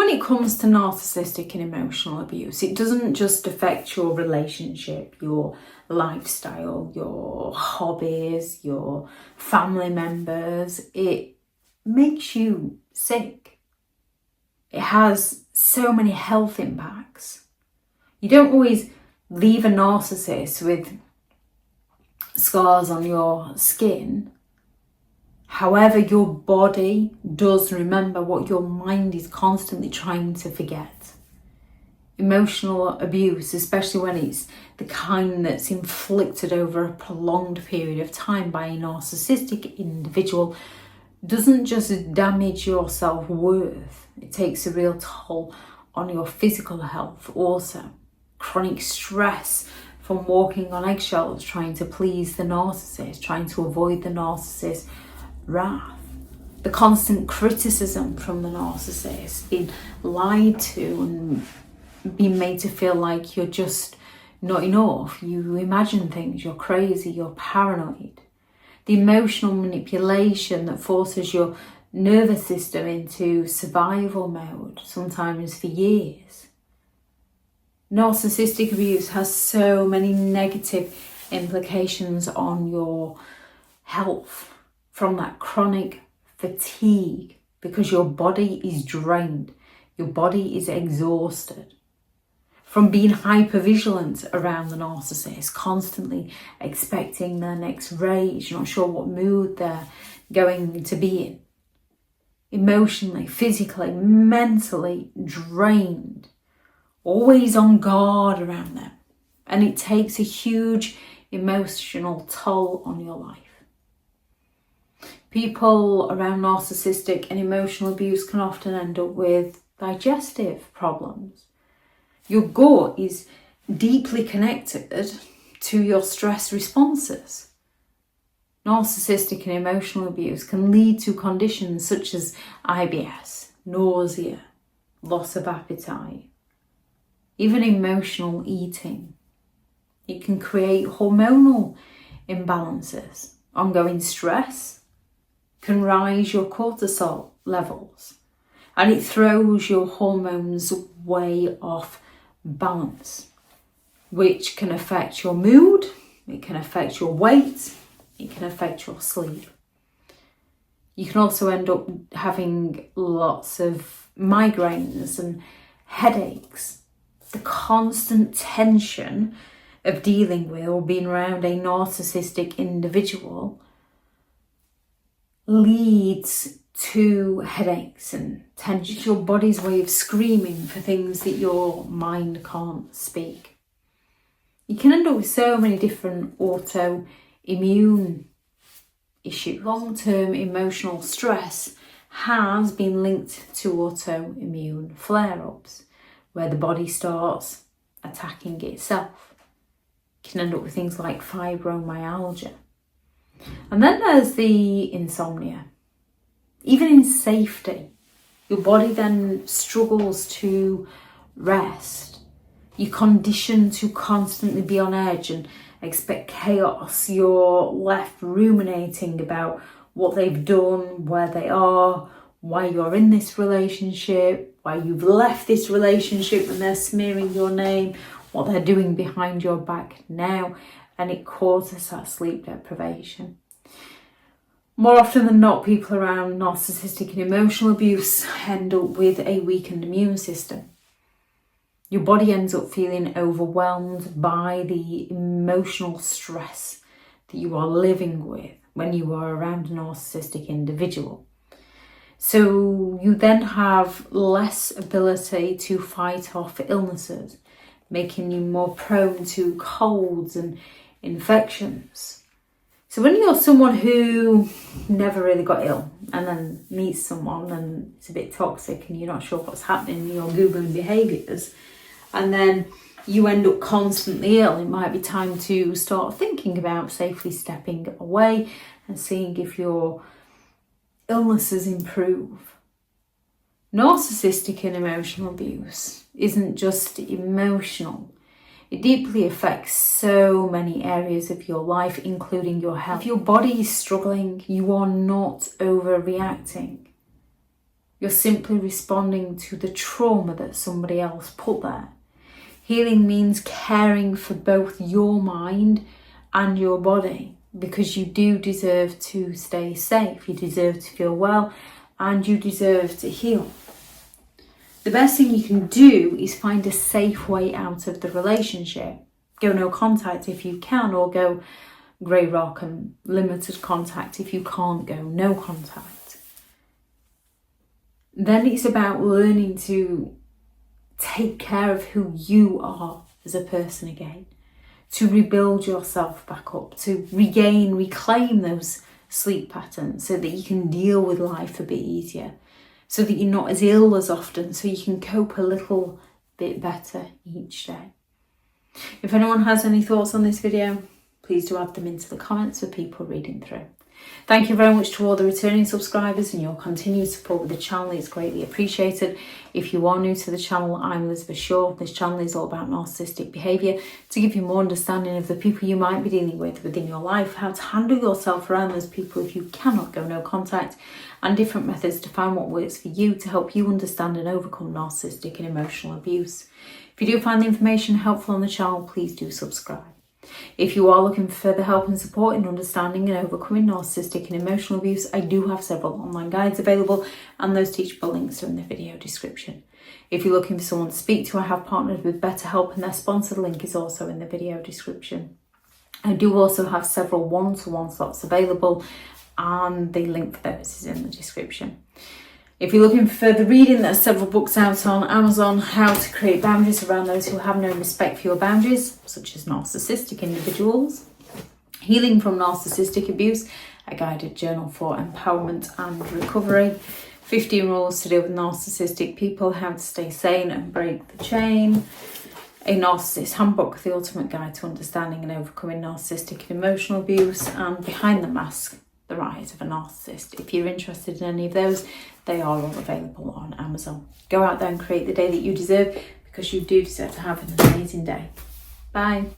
when it comes to narcissistic and emotional abuse, it doesn't just affect your relationship, your lifestyle, your hobbies, your family members. It makes you sick. It has so many health impacts. You don't always leave a narcissist with scars on your skin. However, your body does remember what your mind is constantly trying to forget. Emotional abuse, especially when it's the kind that's inflicted over a prolonged period of time by a narcissistic individual, doesn't just damage your self-worth. It takes a real toll on your physical health also. Chronic stress from walking on eggshells, trying to please the narcissist, trying to avoid the narcissist's wrath. The constant criticism from the narcissist, being lied to and being made to feel like you're just not enough. You imagine things, you're crazy, you're paranoid. The emotional manipulation that forces your nervous system into survival mode, sometimes for years. Narcissistic abuse has so many negative implications on your health, from that chronic fatigue, because your body is drained, your body is exhausted. From being hypervigilant around the narcissist, constantly expecting their next rage, not sure what mood they're going to be in. Emotionally, physically, mentally drained, always on guard around them. And it takes a huge emotional toll on your life. People around narcissistic and emotional abuse can often end up with digestive problems. Your gut is deeply connected to your stress responses. Narcissistic and emotional abuse can lead to conditions such as IBS, nausea, loss of appetite, even emotional eating. It can create hormonal imbalances. Ongoing stress can rise your cortisol levels, and it throws your hormones way off balance, which can affect your mood, it can affect your weight, it can affect your sleep. You can also end up having lots of migraines and headaches. The constant tension of dealing with or being around a narcissistic individual leads to headaches and tension. It's your body's way of screaming for things that your mind can't speak. You can end up with so many different autoimmune issues. Long-term emotional stress has been linked to autoimmune flare-ups, where the body starts attacking itself. You can end up with things like fibromyalgia. And then there's the insomnia. Even in safety, your body then struggles to rest. You're conditioned to constantly be on edge and expect chaos. You're left ruminating about what they've done, where they are, why you're in this relationship, why you've left this relationship when they're smearing your name, what they're doing behind your back now, and it causes that sleep deprivation. More often than not, people around narcissistic and emotional abuse end up with a weakened immune system. Your body ends up feeling overwhelmed by the emotional stress that you are living with when you are around a narcissistic individual. So you then have less ability to fight off illnesses, making you more prone to colds and infections. So when you're someone who never really got ill and then meets someone and it's a bit toxic and you're not sure what's happening in your Googling behaviours, and then you end up constantly ill, it might be time to start thinking about safely stepping away and seeing if your illnesses improve. Narcissistic and emotional abuse isn't just emotional. It deeply affects so many areas of your life, including your health. If your body is struggling, you are not overreacting. You're simply responding to the trauma that somebody else put there. Healing means caring for both your mind and your body, because you do deserve to stay safe, you deserve to feel well, and you deserve to heal. The best thing you can do is find a safe way out of the relationship. Go no contact if you can, or go grey rock and limited contact if you can't go no contact. Then it's about learning to take care of who you are as a person again, to rebuild yourself back up, to reclaim those sleep patterns so that you can deal with life a bit easier, so that you're not as ill as often, so you can cope a little bit better each day. If anyone has any thoughts on this video, please do add them into the comments for people reading through. Thank you very much to all the returning subscribers and your continued support with the channel. It's greatly appreciated. If you are new to the channel, I'm Elizabeth Shaw. This channel is all about narcissistic behaviour, to give you more understanding of the people you might be dealing with within your life, how to handle yourself around those people if you cannot go no contact, and different methods to find what works for you to help you understand and overcome narcissistic and emotional abuse. If you do find the information helpful on the channel, please do subscribe. If you are looking for further help and support in understanding and overcoming narcissistic and emotional abuse, I do have several online guides available, and those teachable links are in the video description. If you're looking for someone to speak to, I have partnered with BetterHelp, and their sponsored link is also in the video description. I do also have several one-to-one slots available, and the link for those is in the description. If you're looking for further reading, there's several books out on Amazon. How to create boundaries around those who have no respect for your boundaries, such as narcissistic individuals. Healing from narcissistic abuse, a guided journal for empowerment and recovery. 15 rules to deal with narcissistic people, how to stay sane and break the chain. A Narcissist Handbook, the ultimate guide to understanding and overcoming narcissistic and emotional abuse. And Behind the Mask, the rise of a narcissist. If you're interested in any of those, they are all available on Amazon. Go out there and create the day that you deserve, because you do deserve to have an amazing day. Bye.